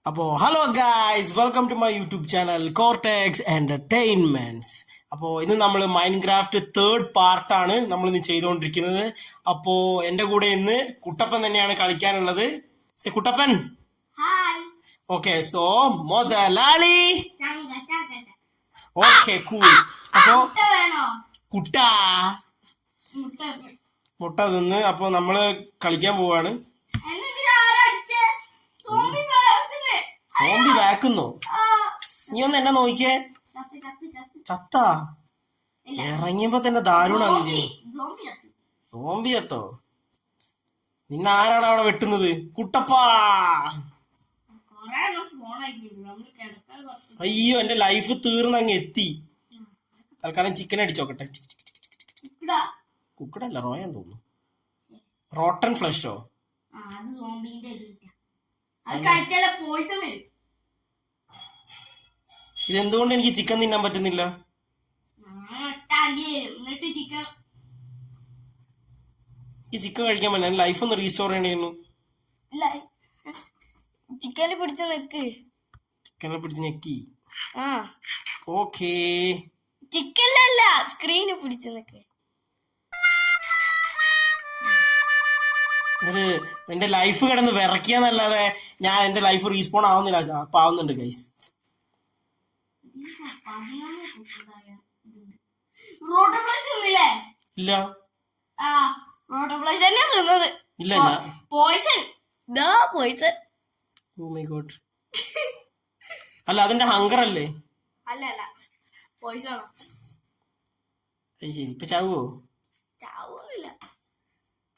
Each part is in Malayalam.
അപ്പോൾ hello guys, welcome to my YouTube channel Cortex Entertainments. അപ്പോൾ ഇന്ന് നമ്മൾ മൈൻക്രാഫ്റ്റ് തേർഡ് പാർട്ടാണ് നമ്മൾ ഇന്ന് ചെയ്തുകൊണ്ടിരിക്കുന്നത്. അപ്പോൾ എൻ്റെ കൂടെ ഇന്ന് കുട്ടപ്പൻ തന്നെയാണ് കളിക്കാനുള്ളത്. കുട്ടപ്പൻ, ഓക്കെ. സോ മുതലാളി, ഓക്കെ, കൂൾ. അപ്പോ കുട്ട മുട്ട തിന്ന് അപ്പോൾ നമ്മള് കളിക്കാൻ പോവാണ്. സോംബി ബാക്കുന്നോ? നീ ഒന്ന് എന്നെ നോക്കിയേ. ചത്താ? ഇറങ്ങിയപ്പോ തന്നെ ദാരുണാണ് നീ. സോംബി ചത്തോ? നിന്നെ ആരാണ് അവിടെ വെട്ടുന്നത്? കുട്ടപ്പാ, അയ്യോ, എന്റെ ലൈഫ് തീർന്നങ്ങ് എത്തി. തൽക്കാലം ചിക്കൻ അടിച്ചോക്കട്ടെ. കുക്കടല്ല, റോയാന്ന് തോന്നുന്നു. റോട്ടൻ ഫ്ലഷോ? ഇതെന്തുകൊണ്ട് എനിക്ക് ചിക്കൻ തിന്നാൻ പറ്റുന്നില്ല? എനിക്ക് ചിക്കൻ കഴിക്കാൻ പറ്റില്ല. ലൈഫ് ഒന്ന് റീസ്റ്റോർ ചെയ്യണമായിരുന്നു. ചിക്കനിൽ പിടിച്ച് നിക്ക്. ചിക്കനിൽ പിടിച്ച് ഞെക്കി. ഓക്കേ. ചിക്കനിലല്ല, സ്ക്രീനിൽ പിടിച്ച് നിക്ക്. എന്റെ ലൈഫ് കിടന്ന് വിറക്കിയാന്നല്ലാതെ ഞാൻ എന്റെ ലൈഫ് റീസ്പോൺ ആവുന്നില്ല. അപ്പൊ ആവുന്നുണ്ട് ഗൈസ്. ഇല്ല ഇല്ല, ഓ മൈ ഗോഡ്. അല്ല, അതിന്റെ ഹങ്കർ അല്ലേ? ശരി, ഇപ്പൊ ചാവോ?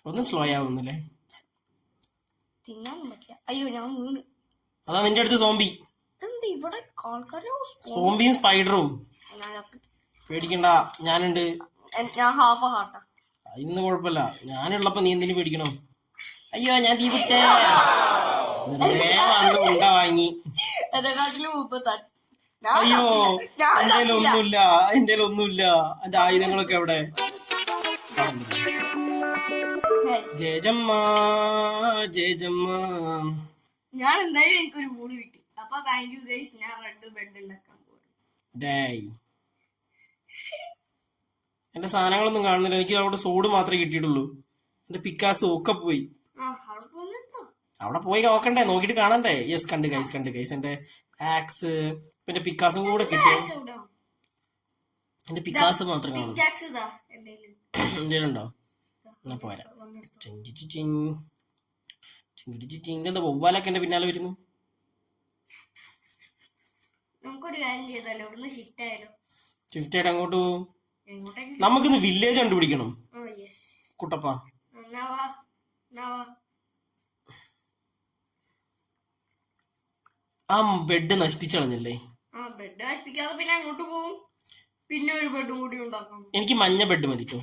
ഒന്ന് സ്ലോ ആവുന്നില്ലേ? അയ്യോ, ഞാൻ വീണ്. അതാ നിന്റെ അടുത്ത് സോംബി. ഇവിടെ സോംബിയും സ്പൈഡറും. പേടിക്കണ്ട, ഞാനുണ്ട്. ഞാൻ ഹാഫ് ഹാർട്ടാ. ഇന്ന് കുഴപ്പമില്ല, ഞാനുള്ളപ്പോ നീ എന്തിനു പേടിക്കണം? അയ്യോ, ഞാൻ തീ പിടിച്ചേ. ഉണ്ട വാങ്ങി. അയ്യോ, എന്റെ ഒന്നുമില്ല. എന്റെ ആയുധങ്ങളൊക്കെ എവിടെ? ജയജമ്മ, ജയജമ്മ. ഞാൻ എന്തായാലും എനിക്കൊരു മൂട് കിട്ടി. അപ്പൊ താങ്ക് യു ഗൈസ്. ഞാൻ റെഡ് ബെഡ് ഉണ്ടാക്കാൻ പോകും. എന്റെ സാധനങ്ങളൊന്നും കാണുന്നില്ല. എനിക്ക് അവിടെ സോഡ് മാത്രമേ കിട്ടിയിട്ടുള്ളൂ. എന്റെ പിക്കാസ് ഒക്കെ പോയി. അവിടെ പോയി നോക്കണ്ടേ? നോക്കിട്ട് കാണണ്ടേ? യെസ്, കണ്ട് ഗൈസ്. എന്റെ ആക്സ് പിന്നെ പിക്കാസും കൂടെ കിട്ടി. എന്റെ പിക്കാസ് മാത്രം കാണുന്നു. എന്തേലുണ്ടോ? എന്നാ പോരാ. എന്താ വവ്വാലൊക്കെ എന്റെ പിന്നാലെ വരുന്നു? നമുക്കൊരു കാര്യം ചെയ്താലോ, ഇവിടുന്ന് ഷിഫ്റ്റ് ആയിട്ട് അങ്ങോട്ട് പോകും. നമുക്കിന്ന് വില്ലേജ് കണ്ടുപിടിക്കണം. കുട്ടപ്പ, ആ ബെഡ് നശിപ്പിച്ചു കളഞ്ഞല്ലേ? ബെഡ് നശിപ്പിക്കാതെ പിന്നെ അങ്ങോട്ട് പോകും. പിന്നെ ഒരു ബെഡും കൂടി ഉണ്ടാക്കാം. എനിക്ക് മഞ്ഞ ബെഡ് മതിട്ടോ.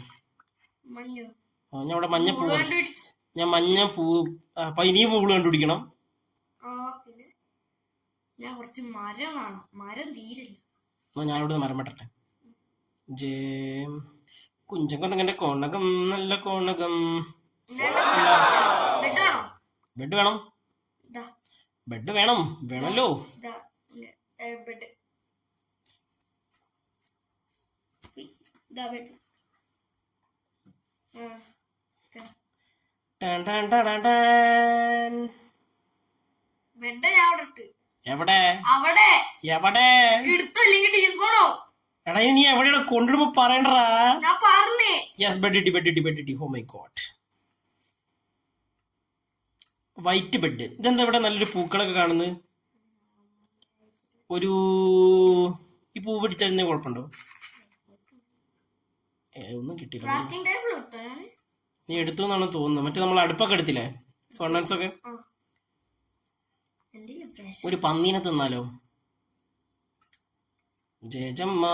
മഞ്ഞോ? ഞാൻ ഇവിടെ മഞ്ഞ പൂവ്. ഞാൻ മഞ്ഞ പൂവ്, പനിയും പൂവ് കണ്ടുപിടിക്കണം. പിന്നെ ഞാൻ കുറച്ച് മരം കാണാം. മരം തീരില്ല. ഞാൻ ഇവിടെ മരം വെട്ടട്ടെ. കുഞ്ചൻ കൊണ്ടങ്ങന്റെ കോണകം, നല്ല കോണകം. ബെഡ് വേണം. ബെഡ് വേണമല്ലോ. എവിടെ? എടാ, നീ എവിടെയാണ് കൊണ്ടുവരുമ്പോ പറയണ്ടാ? യെസ്, ബെഡ് ഇട്ടി. Oh my god, white bed. ഇതെന്താ ഇവിടെ നല്ലൊരു പൂക്കളൊക്കെ കാണുന്നത്? ഈ പൂ പിടിച്ചതിന് കുഴപ്പമുണ്ടോ? ഒന്നും കിട്ടിയില്ല. നീ എടുത്തു എന്നാണ് തോന്നുന്നത്. മറ്റേ നമ്മൾ അടുപ്പൊക്കെ എടുത്തില്ലേ, ഫർണൻസ് ഒക്കെ. ഒരു പന്നീനെ തിന്നാലോ? ജയജമ്മ,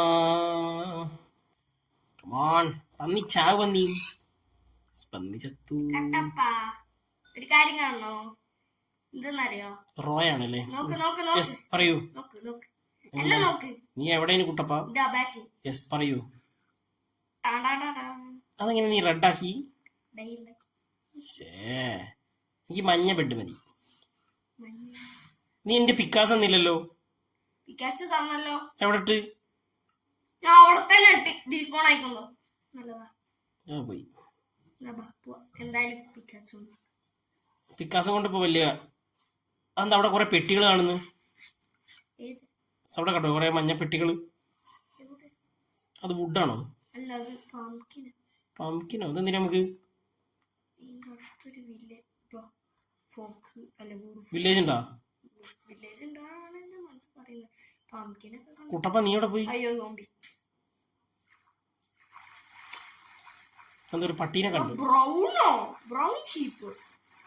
കമോൺ, പന്നി ചാവ്. പന്നി ചത്തു. ഒരു കാര്യം കാണണോ? എന്തെന്നറിയോ? റോയാണല്ലേ? പറയൂ. നീ എവിടെയാണ് കുട്ടപ്പ? യെസ്, പറയൂ. അതെങ്ങനെ നീ റെഡാക്കി? എനിക്ക് മഞ്ഞ ബെഡ് മതി. നീ എന്റെ പിക്കാസ് എന്നില്ലല്ലോ. പിക്കാക്സ് തന്നല്ലോ. എവിടെ ഇട്ട്? ഞാൻ അവിടെ തന്നെ ഇട്ട് ഡീസ്പോൺ ആയിക്കൊണ്ടോ. നല്ലതാ. പോയി. എന്തായാലും പിക്കാക്സ് പിക്കാസം കൊണ്ട് ഇപ്പൊ വലിയ അതെന്താ അവിടെ കുറെ പെട്ടികൾ കാണുന്നു? അവിടെ കണ്ടോ കുറെ മഞ്ഞ പെട്ടികള്? അത് വുഡാണോ? അല്ല, അത് പംകിനോ? അതെന്തിനാ നമുക്ക്? വില്ലേജ് ഉണ്ടാ? കുട്ടപ്പ നീ എവിടെ പോയി? അയ്യോ, സോംബി. എന്തൊരു പട്ടീനെ കണ്ടു. Brown sheep.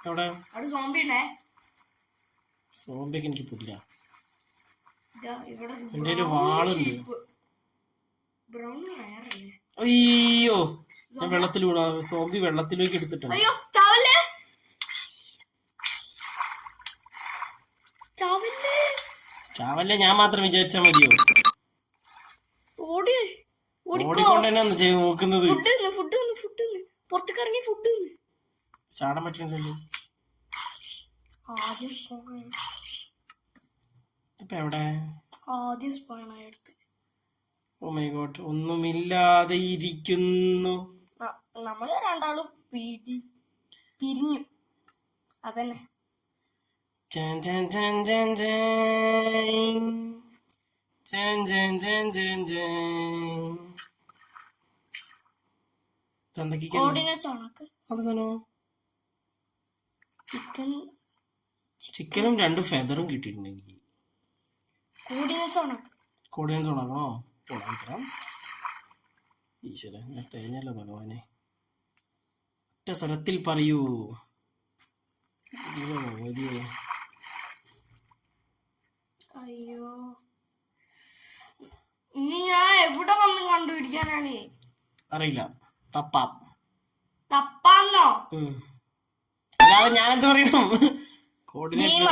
എവിടെ? അവിടെ സോംബി ഉണ്ടേ. സോംബിയൊക്കെ എനിക്ക് പുല്ല. ഇവിടെ എന്റെ ഒരു വാളുണ്ട്. അയ്യോ, ഞാൻ വെള്ളത്തിൽ വീണ. സോംബി വെള്ളത്തിലേക്ക് എടുത്തിട്ടുണ്ട്. അയ്യോ, ചാവല്ലേ ഞാൻ മാത്രം വിചാരിച്ചാ മതിയോ? ഓടിക്കൊണ്ട് തന്നെ ചെയ്ത് നോക്കുന്നത്. പുറത്തേക്കിറങ്ങി ഫുഡ് ചാടാൻ പറ്റണില്ലല്ലോ. ഇപ്പൊ എവിടെ? ഓ മൈ ഗോഡ്, ഒന്നുമില്ലാതെ ഇരിക്കുന്നു. നമ്മള് രണ്ടാളും പിരിഞ്ഞു. അതന്നെ. ചിക്കനും 2 ഫെദറും കിട്ടിയിട്ടുണ്ട് എനിക്ക്. കോഡിയൻസ് ഉണക്കണോ? ഉണക്കാം. ഈശ്വര, തേഞ്ഞല്ലോ ഭഗവാനെ. ഒറ്റ സ്വരത്തിൽ പറയൂ. അയ്യോ, ഇനി ഞാൻ എവിടെ വന്ന് കണ്ടുപിടിക്കാനാണ്? അറിയില്ല. തപ്പാന്നോ? അല്ലാതെ ഞാനെന്ത് പറയണു? ഗെയിമില്ല.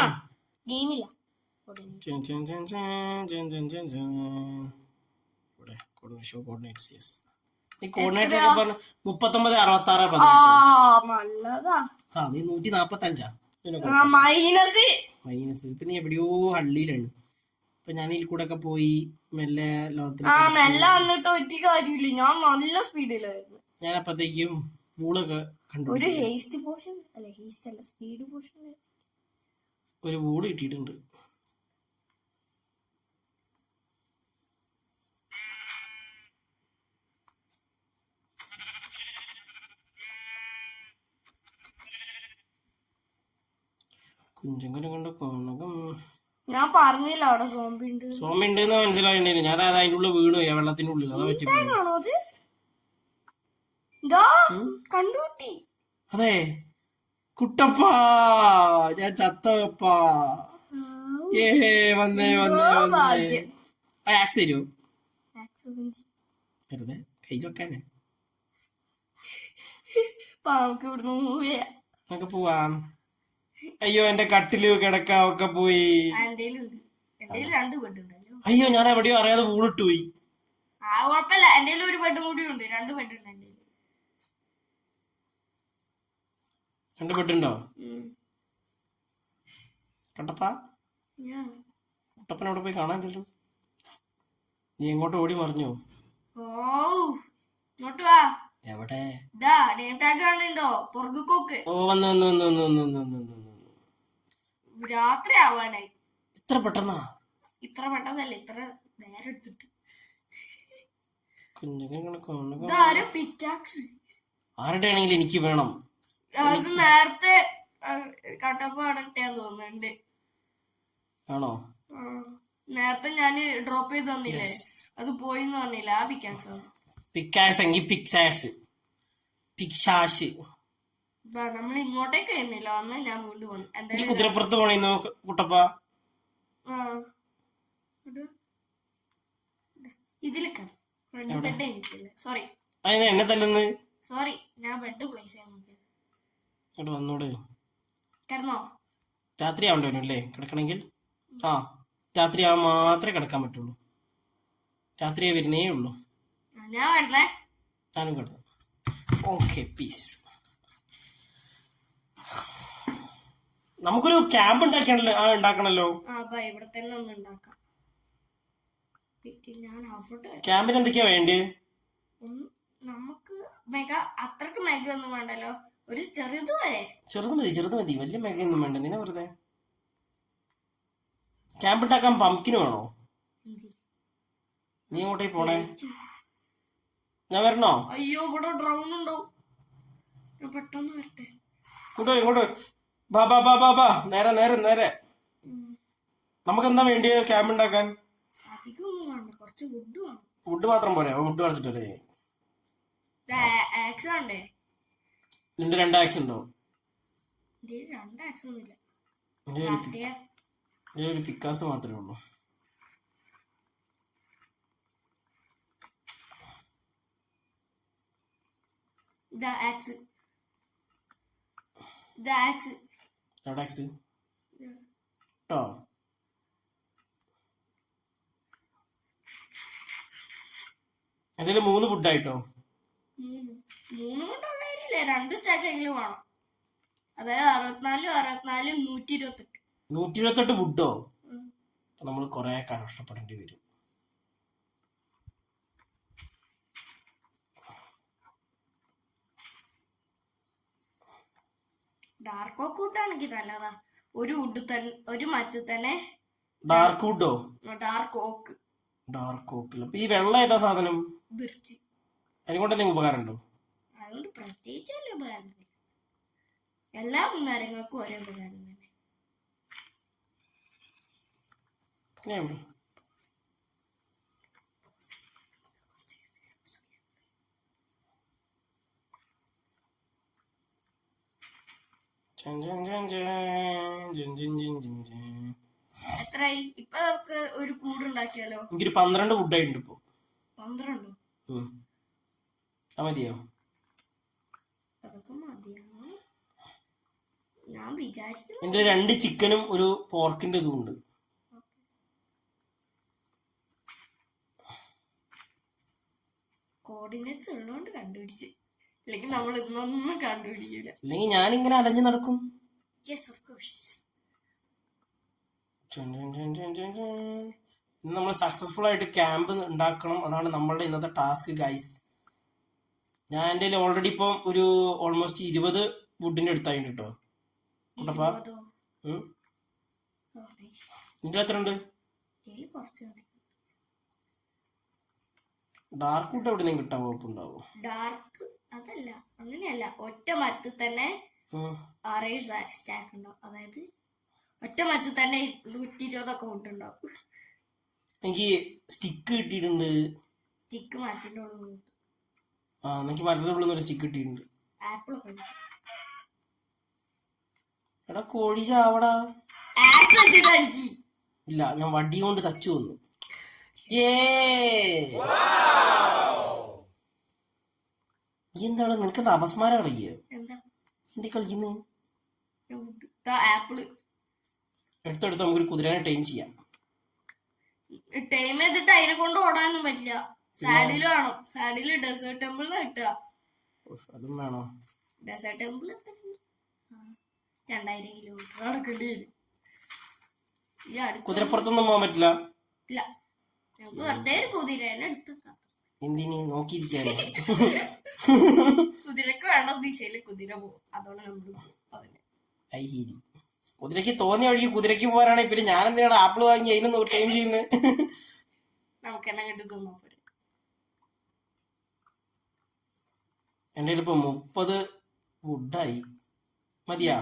നീ കോർഡിനേറ്റ് 3966 നല്ലതാ. നീ 145 മൈനസ്. ഇപ്പൊ നീ എവിടെയോ ഹള്ളിയിലാണ്. ഇപ്പൊ ഞാൻ ഇതിൽ കൂടെ ഒക്കെ പോയി മെല്ലെ ലോകത്തിൽ വന്നിട്ട് ഒറ്റ കാര്യമില്ല. ഞാൻ നല്ല സ്പീഡിലായിരുന്നു. ഞാൻ അപ്പത്തേക്കും വൂളൊക്കെ കണ്ടു. ഒരു ഹേസ്റ്റ് പോഷൻ അല്ല, ഹേസ്റ്റ് അല്ല, സ്പീഡ് പോഷൻ. ഒരു വൂള് കിട്ടിയിട്ടുണ്ട്. കുഞ്ചങ്കനെ കൊണ്ട് കൊണകം. ഞാൻ പറഞ്ഞില്ല അവിടെ സോംബി ഉണ്ട്. സോംബി ഉണ്ട് മനസ്സിലായിണ്ടേന്. ഞാൻ അത് അതിന്റെ ഉള്ളിൽ വീണു, വെള്ളത്തിന്റെ ഉള്ളിൽ. അതാ പറ്റി. കണ്ടുകൂട്ടി. അതെ കുട്ടപ്പാ, ഞാൻ ചത്തപ്പാ. വന്നേ. ആക്സ് തരുമോ? വെറുതെ കയ്യിൽ വെക്കാനേ. നമുക്ക് പോവാം. അയ്യോ, എന്റെ കട്ടില് കിടക്കാവൊക്കെ പോയി. അയ്യോ, ഞാൻ എവിടെയോ അറിയാതെ വൂളിട്ട് പോയി. കുഴപ്പമില്ല, എന്റെ ഒരു ബെഡും കൂടി ഉണ്ട്. 2 ബെഡ് ഉണ്ട് എന്റെ. 2 ബെഡുണ്ടോ? കട്ടപ്പാ, കുട്ടപ്പൻ അവിടെ പോയി കാണാൻ. നീ എങ്ങോട്ട് ഓടി മറിഞ്ഞോ? ഇങ്ങോട്ട് വാ. എവിടെ? ഓ, വന്നു. രാത്രി ആവാനായി. ഇത്ര പെട്ടെന്നാ? ഇത്ര പെട്ടെന്നല്ല, ഇത്ര നേരം എടുത്തിട്ട്. ആരുടെ ആണെങ്കിലും എനിക്ക് വേണം. അത് നേരത്തെ കട്ടപ്പ അടട്ടാന്ന് തോന്നുന്നുണ്ട്. ആണോ? നേരത്തെ ഞാന് ഡ്രോപ്പ് ചെയ്ത് തന്നില്ലേ, അത് പോയിന്ന് പറഞ്ഞില്ല. ആ പിക്കാക്സ് നമ്മൾ ഇങ്ങോട്ടേക്ക് വരുന്നില്ല. അന്ന് ഞാൻ വീണ്ടും വന്നു. കുതിരപ്പുറത്ത് പോണേന്നു കുട്ടപ്പ. ഇതിലൊക്കെ ബെഡ് എനിക്കില്ല. സോറി, എന്നെ തല്ലുന്നു. സോറി, ഞാൻ ബെഡ് പ്ലേസ് ചെയ്യാൻ നോക്കി. വന്നൂടെ? കിടന്നോ? രാത്രി ആവണ്ട വരും അല്ലേ കിടക്കണമെങ്കിൽ? രാത്രി ആവാൻ മാത്രമേ കിടക്കാൻ പറ്റുള്ളൂ. രാത്രിയായി വരുന്നേ ഉള്ളൂ. ഞാനും കിടന്നു. Okay, peace. നമുക്കൊരു ക്യാമ്പ് ഉണ്ടാക്കണല്ലോ. ഇവിടെ തന്നെ ഒന്ന് ഉണ്ടാക്കാം. ഞാൻ അവിടെ ക്യാമ്പിന് എന്തൊക്കെയാ വേണ്ടി? നമുക്ക് മെഗ അത്രക്ക് മെഗ ഒന്നും വേണ്ടല്ലോ, ഒരു ചെറുത് വരെ. ചെറുത് മതി, വലിയ മെഗയൊന്നും വേണ്ട. നിന്നെ വെറുതെ ക്യാമ്പ് ഉണ്ടാക്കാൻ പംകിന് വേണോ? നീ എങ്ങോട്ടേക്ക് പോണേ? ഞാൻ വരണോ? അയ്യോ ഇവിടെ ഡ്രൗൺ ഉണ്ടാവും, ഞാൻ പെട്ടെന്ന് വരട്ടെ. ഇങ്ങോട്ട് ബാ ബാ ബാ ബാ ബാ നേരെ. നമുക്ക് എന്താ വേണ്ടിയ ക്യാമ്പ് ഉണ്ടാക്കാൻ? അധികമൊന്നും വേണ്ട, കുറച്ച് വുഡ് വേണം. വുഡ് മാത്രം പോരെ? വുഡ് പറിച്ചിട്ടല്ലേ? ആക്സ് വേണ്ടേ? നിന്റെ 2 ആക്സ് ഉണ്ടോ? 2 ആക്സ് ഒന്നുമില്ല. ഒരു പിക്കാസ് മാത്രമേ ഉള്ളൂ. ആക്സ് കേട്ടോ. എന്റെ 3 വുഡായിട്ടോ. 3 കൊണ്ടുള്ളതില്ലേ 2 സ്റ്റാക്ക് എങ്കിലും വേണം. അതായത് 64 128 വുഡോ? നമ്മൾ കൊറേ കഷ്ടപ്പെടേണ്ടി വരും. ഡാർക്ക് ഓക്ക് വുഡാണെങ്കിൽ നല്ലതാ. ഒരു മരത്തിൽ തന്നെ. ഡാർക്ക് വുഡോ? ഡാർക്ക് ഓക്ക്. അപ്പൊ ഈ വെള്ളം ഏതാ സാധനം? ബിർച്ച്. അതിനെക്കൊണ്ട് എന്തെങ്കിലും ഉപകാരമുണ്ടോ? അതുകൊണ്ട് പ്രത്യേകിച്ച് വലിയ ഉപകാരം. എല്ലാ മരങ്ങൾക്കും ഒരേ ഉപകാരം തന്നെ. എത്രയായി ഇപ്പൊ? നമുക്ക് ഒരു കൂടുണ്ടാക്കിയാലോ? എനിക്കൊരു 12 വുഡായിട്ടുണ്ട് ഇപ്പൊ. 12? മതിയോ? അതൊക്കെ മതിയാണോ ഞാൻ വിചാരിക്കുന്നു. എന്റെ 2 ചിക്കനും ഒരു പോർക്കിന്റെ ഇതും ഉണ്ട്. കോർഡിനേറ്റ്സ് ഉള്ളതുകൊണ്ട് കണ്ടുപിടിച്ച്, അല്ലെങ്കിൽ നമ്മൾ ഇന്നൊന്നും കണ്ടുപിടിക്കില്ല. അല്ലെങ്കിൽ ഞാനിങ്ങനെ അലഞ്ഞു നടക്കും. Yes, of course. ഇന്ന് നമ്മൾ സക്സസ്ഫുൾ ആയിട്ട് ക്യാമ്പ് ഉണ്ടാക്കണം. അതാണ് നമ്മളുടെ ഇന്നത്തെ ടാസ്ക് ഗൈസ്. ഞാൻ എൻ്റെ ഓൾറെഡി ഇപ്പം ഒരു ഓൾമോസ്റ്റ് 20 വുഡിന്റെ അടുത്തായിട്ട് കേട്ടോ. കുട്ടപ്പാ നിന്റെ എത്ര ഉണ്ട്? ഡാർക്ക് വുഡ് എവിടെ നിന്ന് കിട്ടാൻ കുഴപ്പമുണ്ടാവോ? ഡാർക്ക് അതല്ല, അങ്ങനെയല്ല. ഒറ്റ മരത്തിൽ തന്നെ 6 സ്റ്റാക്ക് ഉണ്ടാവും. അതായത് ഒറ്റ മരത്തിൽ തന്നെ 120 വുഡ് ഉണ്ടാവും. എനിക്ക് സ്റ്റിക്ക് കിട്ടിയിട്ടുണ്ട്. സ്റ്റിക്ക് മരത്തിന്റെ ഉള്ളിൽ. എനിക്ക് മരത്തിന്റെ ഉള്ളിൽ നിന്ന് സ്റ്റിക്ക് കിട്ടിയിട്ടുണ്ട്. ആപ്പിളൊക്കെ എടാ കോഴി ചാവടാ. ഇല്ല, ഞാൻ വടി കൊണ്ട് തച്ചു വന്നു. എന്താണ് നിനക്ക് അപസ്മാരം അറിയ? എന്തി കളിക്കുന്നത്? എടുത്തെടുത്ത് നമുക്കൊരു കുതിരനെ ടൈം ചെയ്യാം. ടൈം ചെയ്തിട്ട് അതിനെ കൊണ്ട് ഓടാനൊന്നും പറ്റില്ല. സാഡില് വേണം. സാഡില് ഡെസേർട്ട് ടെമ്പിളിൽ കിട്ടുക. അതും വേണോ? ഡെസേർട്ട് ടെമ്പിൾ 2000 കിലോമീറ്റർ നടക്കേണ്ടി വരും. കുതിരപ്പുറത്തൊന്നും പോകാൻ പറ്റില്ല. ഇല്ല, നമുക്ക് വെറുതെ ഒരു കുതിരനെ എടുത്ത് എന്തിന് നോക്കിയിരിക്കാനോ? കുതിരക്ക് വേണ്ട ദിശയില് കുതിര പോകും. അതോടെ നമ്മൾ കുതിരക്ക് തോന്നിയ വഴിക്ക് കുതിരക്ക് പോകാനാണ്. പിന്നെ ഞാൻ എന്തിനാണ് ആപ്പിൾ വാങ്ങി അതിനൊന്നും ടൈം ചെയ്യുന്നത്? നമുക്ക് എല്ലാം കണ്ടു തിന്നാ പോരെ. എന്റെ ഇപ്പൊ 30 വുഡായി. മതിയാ?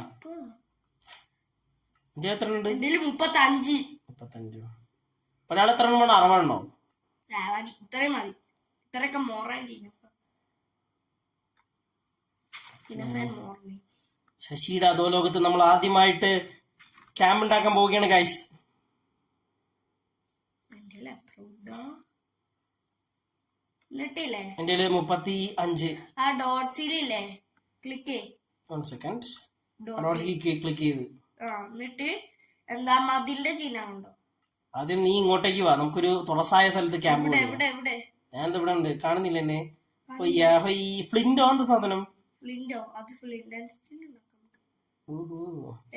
എന്റെ എത്ര ഉണ്ട്? 35. ഒരാൾ എത്ര എണ്ണം വേണം? 60 എണ്ണോ? ഇത്രയും മതി. ഇത്രയൊക്കെ മോറാൻഡ് ശശിയുടെ അധോലോകത്ത് നമ്മൾ ആദ്യമായിട്ട് ക്യാമ്പ് ഉണ്ടാക്കാൻ പോവുകയാണ് ഗൈസ്. എന്റെ 35. ആ ഡോട്ട്സിലില്ലേ ക്ലിക്ക്. 1 സെക്കൻഡ്. ക്ലിക്ക് ചെയ്ത് എന്നിട്ട് എന്താ മതിലിന്റെ ചിഹ്നം ഉണ്ടോ? ആദ്യം നീ ഇങ്ങോട്ടേക്ക് വാ. നമുക്കൊരു തുറസായ സ്ഥലത്ത് ക്യാമ്പ്. ഞാൻ ഇവിടെ ഉണ്ട്, കാണുന്നില്ല എന്നെ? ഫ്ലിന്റോ? എന്ത് സാധനം? ഊഹൂ.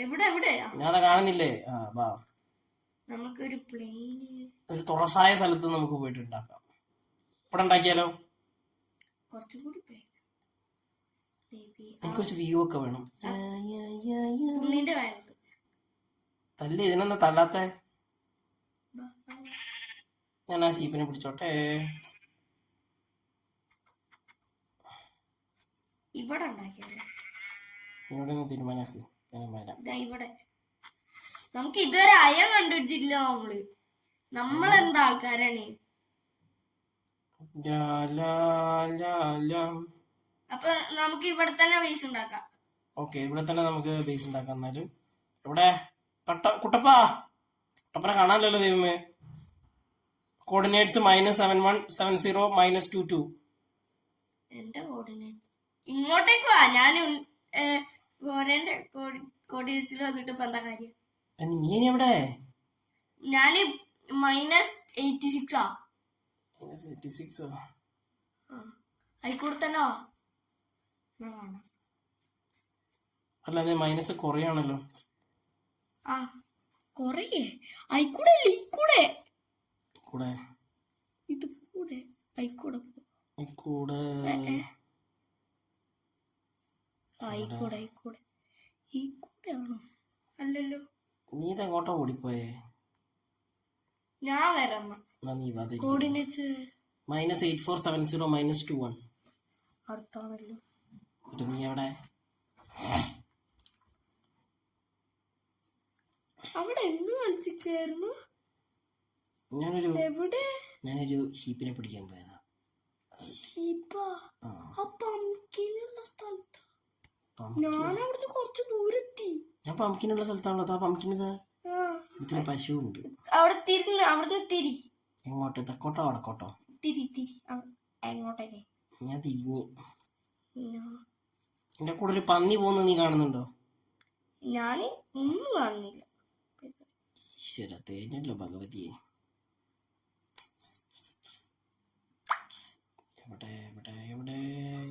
എവിടെ എവിടെയാ ഞാൻ കാണുന്നില്ലേ? ആ വാ, നമുക്കൊരു പ്ലെയിന് ഒരു തുറസായ സ്ഥലത്ത് നമുക്ക് പോയിട്ട് ഉണ്ടാക്കാം. ഇവിടെ ഉണ്ടാക്കിയാലോ? കുറച്ചും കൂടി പ്ലെയിൻ എനിക്ക് കുറച്ച് വ്യൂ ഒക്കെ വേണം. കുന്നിന്റെ വേണ്ടത് തല്ലി ഇതിനൊന്നും തല്ലാത്ത. ഞാൻ ആ ഷീപ്പിനെ പിടിച്ചോട്ടെ. ഇവിടെ ഉണ്ടാക്കിയല്ലോ. ഇവിടെ നിന്ന് തീരുമാനാക്കി. ഞാൻ വരാം. ഇവിടെ നമുക്ക് ഇതുവരെ അയം കണ്ടുപിടിച്ചില്ല. നമ്മളെന്താ ആൾക്കാരാണ്. അപ്പൊ നമുക്ക് ഇവിടെ തന്നെ ബേസ് ഉണ്ടാക്കാം. ഓക്കെ, ഇവിടെ തന്നെ നമുക്ക് ബേസ് ഉണ്ടാക്കാം. എന്നാലും ഇവിടെ കുട്ടപ്പാ, കുട്ടപ്പനെ കാണാനല്ലോ ദൈവമേ. കോർഡിനേറ്റ്സ് -7170 -22. എന്റെ കോർഡിനേറ്റ് ഇങ്ങോട്ടേക്ക് വാ. ഞാൻ കോർഡിനേറ്റ്സിൽ വന്നിട്ട് ഇപ്പൊ എന്താ കാര്യം? നീ എവിടെ? ഞാന് -86 ആ. -86 ആയിക്കൂടെ തന്നെ വാ. അല്ല, അത് മൈനസ് കുറയാണല്ലോ. ആ കൊറേ ആയിക്കൂടെ ഈ കൂടെ കൂടെ ഇത് കൂടെ ആയിക്കൂടെ കൂടെ ആയിക്കൂടെ ആയിക്കൂടെ ഈ കൂടെ ആണോ? അല്ലല്ലോ. നീ ഇതെങ്ങോട്ടാ ഓടിപ്പോയേ? ഞാൻ വരാം. കോർഡിനേറ്റ്സ് -8470 -21. അടുത്താണല്ലോ. നീ എവിടെ? അവിടെ എന്ന് കളിച്ചിരിക്കായിരുന്നു. ഞാനൊരു ഷീപ്പിനെ പിടിക്കാൻ പോയതാ. ഷീപ്പാ? ആ പംകിനുള്ള സ്ഥലത്താ. ഞാൻ അവിടുന്ന് കുറച്ച് ദൂരെത്തി. ഞാൻ പംകിനുള്ള സ്ഥലത്താണല്ലോ. അതാ പംകിൻ. ഇതിന് പശു ഉണ്ട്. അവിടുന്ന് തിരി. എങ്ങോട്ട്? തെക്കോട്ടോ വടക്കോട്ടോ? തിരി എങ്ങോട്ടേക്ക്? ഞാൻ തിരിഞ്ഞ്. എന്റെ കൂടെ ഒരു പന്നി പോകുന്നത് നീ കാണുന്നുണ്ടോ? ഞാൻ ഒന്നും കാണുന്നില്ല. ഈശ്വര, തേഞ്ഞല്ലോ ഭഗവതിയെ. എവിടെ എവിടെ എവിടെ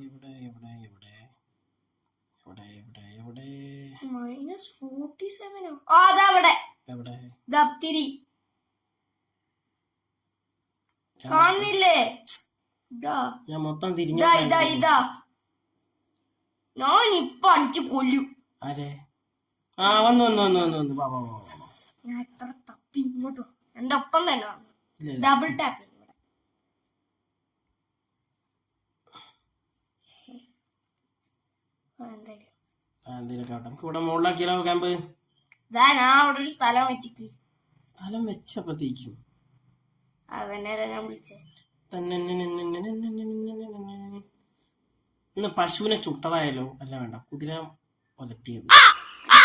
എവിടെ എവിടെ എവിടെ എവിടെ എവിടെ എവിടെ? -47. അതവിടെ. എവിടെ? തിരി കാണുന്നില്ലേ? ഞാൻ മൊത്തം തിരിഞ്ഞു. ഇതാ ഞാൻ ഇപ്പൊ അടിച്ചു കൊല്ലും. ആരെ? ആ വന്നു വന്നു വന്നു വന്നു വന്നു. ബാബാ, ഞാൻ എത്ര തപ്പി ഇങ്ങോട്ടോ. എന്റെ ഒപ്പം തന്നെ ഡബിൾ ടാപ്പ്. എന്തെങ്കിലുമൊക്കെ ആവട്ടെ. നമുക്ക് ഇവിടെ മുകളിലാക്കിയാലോ ക്യാമ്പ്? ഞാൻ അവിടെ ഒരു സ്ഥലം വെച്ചിട്ട്. സ്ഥലം വെച്ചപ്പോഴത്തേക്കും അതന്നെയല്ലേ ഞാൻ വിളിച്ചേ. ഇന്ന് പശുവിനെ ചുട്ടതായാലോ? അല്ല വേണ്ട, കുതിര ഒലത്തിയത്.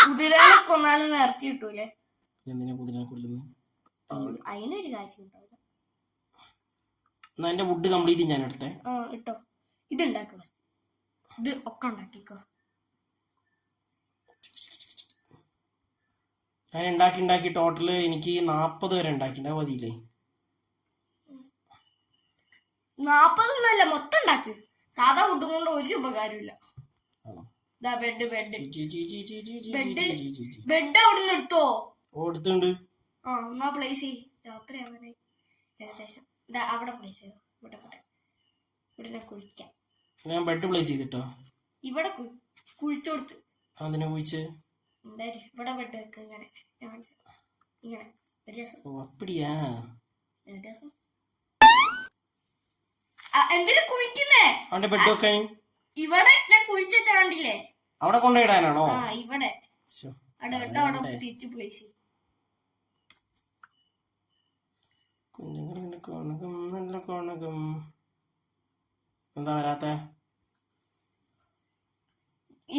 കുതിരനെ കൊന്നാലും ഇറച്ചി കിട്ടൂലേ? എന്തിനാ കുതിരനെ കൊല്ലുന്നു? അതിനൊരു കാര്യം കിട്ടൂല. എന്നാ എന്റെ വുഡ് കംപ്ലീറ്റ് ഞാൻ ഇട്ടെ. ഇട്ടോ. ഇത് ഉണ്ടാക്കുക. ഇത് ഒക്കെ ഉണ്ടാക്കിക്കോ. ഞാൻ ഉണ്ടാക്കി ടോട്ടല് എനിക്ക് 40 വരെ ഉണ്ടാക്കിണ്ടാവും. മതിയില്ലേ? 40 മൊത്തം ഉണ്ടാക്കി. സാധാ ഫുഡും കൊണ്ട് ഒരു ഉപകാരമില്ല. ബെഡ് അവിടുന്ന് എടുത്തോ? എടുത്തുണ്ട്. എന്നാ പ്ലേസ് ചെയ്യ്. രാത്രി ആവാനായി ഏകദേശം. അവിടെ പ്ലേസ് ചെയ്തോ. ഇവിടെ കുഴിക്കാം. ഞാൻ ബെഡ് പ്ലേസ് ചെയ്തിട്ടോ. ഇവിടെ കുഴിച്ചോടുത്ത്. അതിനെ കുഴിച്ച് ഇവിടെ ബെഡ് വെക്ക. ഇങ്ങനെ ഒരു രസം. അപ്പടിയാ? രസം. എന്തിനു കുഴിക്കുന്നേ? അവന്റെ ബെഡ് വെക്കാൻ ഇവിടെ ഞാൻ കുഴിച്ച കണ്ടില്ലേ? അവിടെ കൊണ്ടുപോയിടാനാണോ? ഇവിടെ തിരിച്ചു പ്ലേസ്. കുഞ്ഞുങ്ങളുടെ കോണകം നല്ല കോണകം. എന്താ വരാത്ത?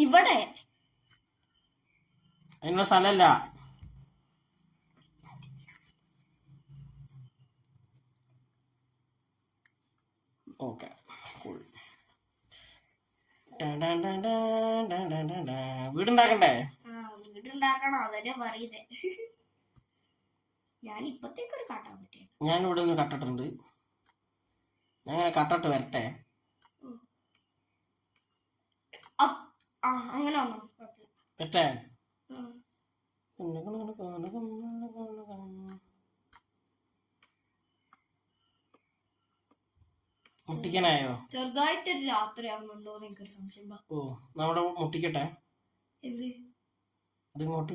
ഇവിടെ അതിനുള്ള സ്ഥലല്ല. ഓക്കെ, വീടുണ്ടാക്കണ്ടേ? വീടുണ്ടാക്കണം. അതന്നെ പറയുന്നേ. ഞാൻ ഇപ്പത്തേക്കൊരു കാട്ടാൻ പറ്റിയ. ഞാൻ ഇവിടെ നിന്ന് കട്ടിട്ടുണ്ട്. ഞാൻ അങ്ങനെ കട്ടിട്ട് വരട്ടെ. അങ്ങനെ വന്നോ? പറ്റേ? മുട്ടിക്കാനായോ? ചെറുതായിട്ടൊരു രാത്രി ആവുന്നുണ്ടോ എനിക്കൊരു സംശയം. ഓ, നമ്മുടെ മുട്ടിക്കട്ടെ. എന്ത് ഇതിങ്ങോട്ട്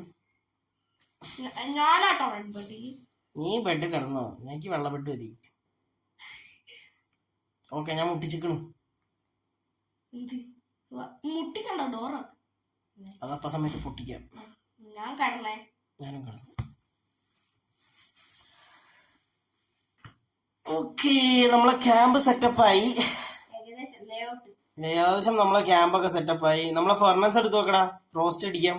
ഞാനാട്ടോ റെഡ് ബെഡില്. നീ ബെഡ് കിടന്നോ? എനിക്ക് വെള്ള ബെഡ് മതി. ഓക്കെ, ഞാൻ മുട്ടിച്ചിക്കണു. എന്ത് മുട്ടിക്കണ്ട ഡോറ? അതപ്പ സമയത്ത് പൊട്ടിക്കാം. ഞാൻ കടന്നേ. ഞാനും കടന്നു. ഓക്കെ, നമ്മളെ ക്യാമ്പ് സെറ്റപ്പായി. ഏകദേശം നമ്മളെ ക്യാമ്പൊക്കെ സെറ്റപ്പായി. നമ്മളെ ഫർണസ് എടുത്ത് വെക്കടാ, റോസ്റ്റ് അടിക്കാം.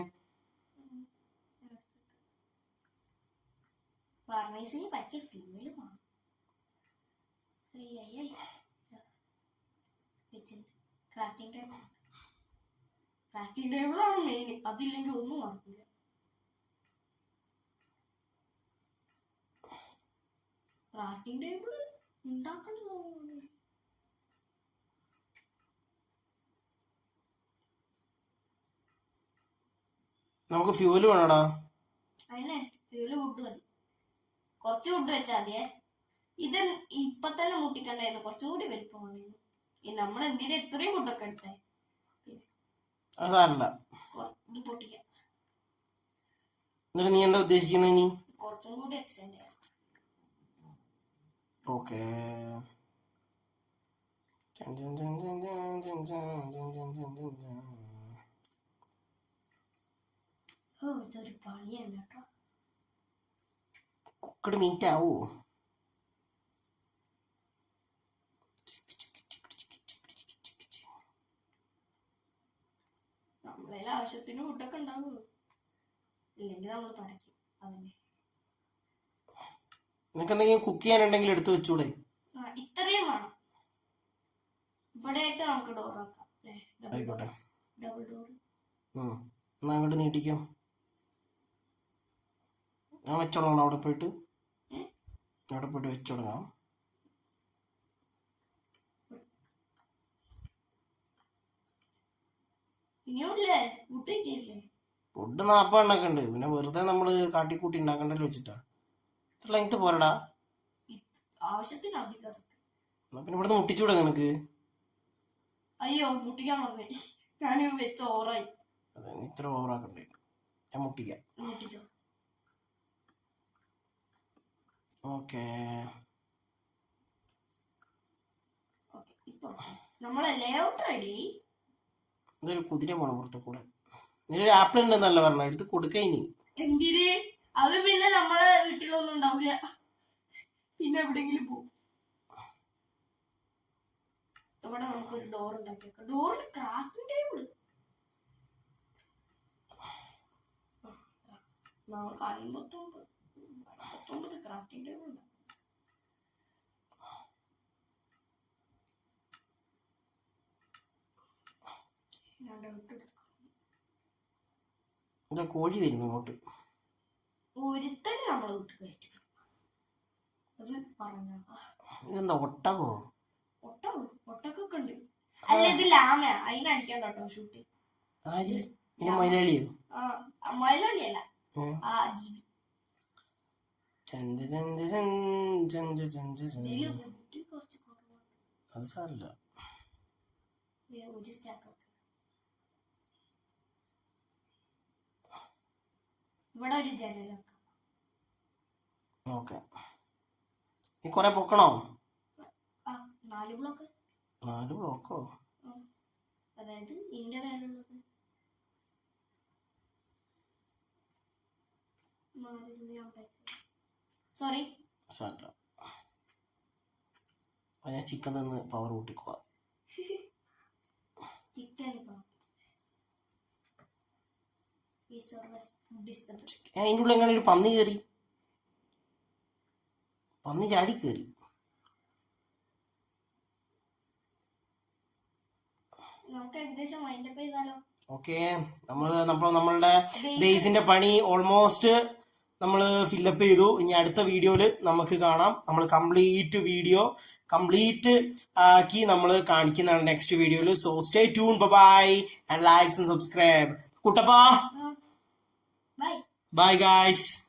ക്രാഫ്റ്റിംഗ് ടേബിളാണ് മെയിൻ. അതില്ലെങ്കിൽ ഒന്നും നടക്കില്ല. ക്രാഫ്റ്റിംഗ് ടേബിൾ ഉണ്ടാക്കണ്ടോ? നമുക്ക് ഫ്യൂല് വേണോടാ. അതിനെ ഫ്യൂല് വുഡ് മതി. കുറച്ച് വുഡ് വെച്ചാൽ മതിയേ. ഇത് ഇപ്പൊ തന്നെ മുട്ടിക്കണ്ടായിരുന്നു, കുറച്ചും കൂടി വലിപ്പം കൊണ്ടിരുന്നു. നമ്മൾ എന്തിനാ ഇത്രയും വുഡൊക്കെ എടുത്തേ? അതല്ല, ഇത് പൊട്ടിക്കാം. എന്നിട്ട് നീ എന്താ ഉദ്ദേശിക്കുന്നത്? ഇനി കുറച്ചും കൂടി എക്സ്റ്റെൻഡ് ചെയ്യാം. ഓക്കെ, ഇതൊരു പണിയാണ് കേട്ടോ. കുക്കഡ് മീറ്റ് ആവോ? നമ്മളതിൽ ആവശ്യത്തിന് ഫുഡൊക്കെ ഉണ്ടാവുമോ? ഇല്ലെങ്കിൽ നമ്മൾ പരക്കും. അതന്നെ. നിനക്ക് എന്തെങ്കിലും കുക്ക് ചെയ്യാനുണ്ടെങ്കിൽ എടുത്ത് വെച്ചൂടെ? ഇത്രയും വേണം. ഇവിടെ ആയിട്ട് നമുക്ക് ഡോർ ആക്കാം. ആയിക്കോട്ടെ, ഡബിൾ ഡോർ. എന്നാ അങ്ങോട്ട് നീട്ടിക്കാം. ഞാൻ വെച്ചോളാം. അവിടെ പോയിട്ട് വെച്ചോളാം. ഇനിയുമില്ലേ ഫുഡ് കിട്ടിയില്ലേ? ഫുഡ് 40 എണ്ണൊക്കെ ഉണ്ട്. പിന്നെ വെറുതെ നമ്മള് കാട്ടിക്കൂട്ടി ഉണ്ടാക്കണ്ടല്ലോ വെച്ചിട്ടാ. ഇത്ര ലെങ്ത് പോരടാ. ആവശ്യത്തിന് അധികം. പിന്നെ ഇവിടുന്ന് മുട്ടിച്ചൂടെ നിനക്ക്? അയ്യോ, മുട്ടിക്കാൻ പറഞ്ഞു. ഞാൻ വെച്ച ഓറായി. അതെ, നീ ഇത്ര ഓവറാക്കണ്ടേ. ഞാൻ മുട്ടിക്കാം. മുട്ടിച്ചോ. ഓക്കെ, ഇപ്പൊ നമ്മളെ ലേഔട്ട് റെഡി. ഇതൊരു കുതിര പോണ പുറത്തെ കൂടെ. നിന്റെ ആപ്പിൾ ഉണ്ടെന്നല്ല പറഞ്ഞ, എടുത്ത് കൊടുക്ക. ഇനി എന്തിന്? അത് പിന്നെ നമ്മളെ വീട്ടിലൊന്നും ഉണ്ടാവില്ല, പിന്നെ എവിടെങ്കിലും പോകും. ഇവിടെ നമുക്കൊരു ഡോർ ഉണ്ടാക്കിയേക്കാം. ഡോറിന് ക്രാഫ്റ്റിംഗ് ടേബിൾ ക്രാഫ്റ്റിംഗ് ടേബിൾ ഉണ്ട്. എന്താ കോഴി വരുന്നു ഇങ്ങോട്ട്? ഒരുത്തന്നെ നമ്മളെ വീട്ടിൽ കയറ്റി. അത് പറഞ്ഞ ഇതെന്താ ഒട്ടകോ? ഒട്ടകൊക്കെ ഉണ്ട്. അല്ല, ഇത് ലാമയാ. അതിനടിക്കാൻ കേട്ടോ ഷൂട്ട്. മൊയിലാളിയോ? മൊയിലാളിയല്ല, ആ ജീവി. അത് സാരല്ല. ഒരു സ്റ്റാക്ക് ഇവിടെ ഒരു ജനലൊക്കെ. ഓക്കെ, നീ കൊറേ പൊക്കണോ? 4 ബ്ലോക്ക്. 4 ബ്ലോക്കോ? അതായത് ഇതിന്റെ മേലുള്ളത്. സോറി, ഞാൻ ചിക്കൻ നിന്ന് പവർ കൂട്ടിക്കോളാം. ചിക്കൻ അതിൻ്റെ ഉള്ളിൽ എങ്ങനെ ഒരു പന്നി കയറി? പന്നി ചാടി കയറി. ഓക്കെ, നമ്മളുടെ ബേസിന്റെ പണി ഓൾമോസ്റ്റ് നമ്മൾ ഫില്ലപ്പ് ചെയ്തു. ഇനി അടുത്ത വീഡിയോയില് നമുക്ക് കാണാം. നമ്മൾ കംപ്ലീറ്റ് ആക്കി നമ്മൾ കാണിക്കുന്നതാണ് നെക്സ്റ്റ് വീഡിയോയില്. So stay tune. Bye and likes and subscribe. കുട്ടപ്പാ ബൈ. Bye guys.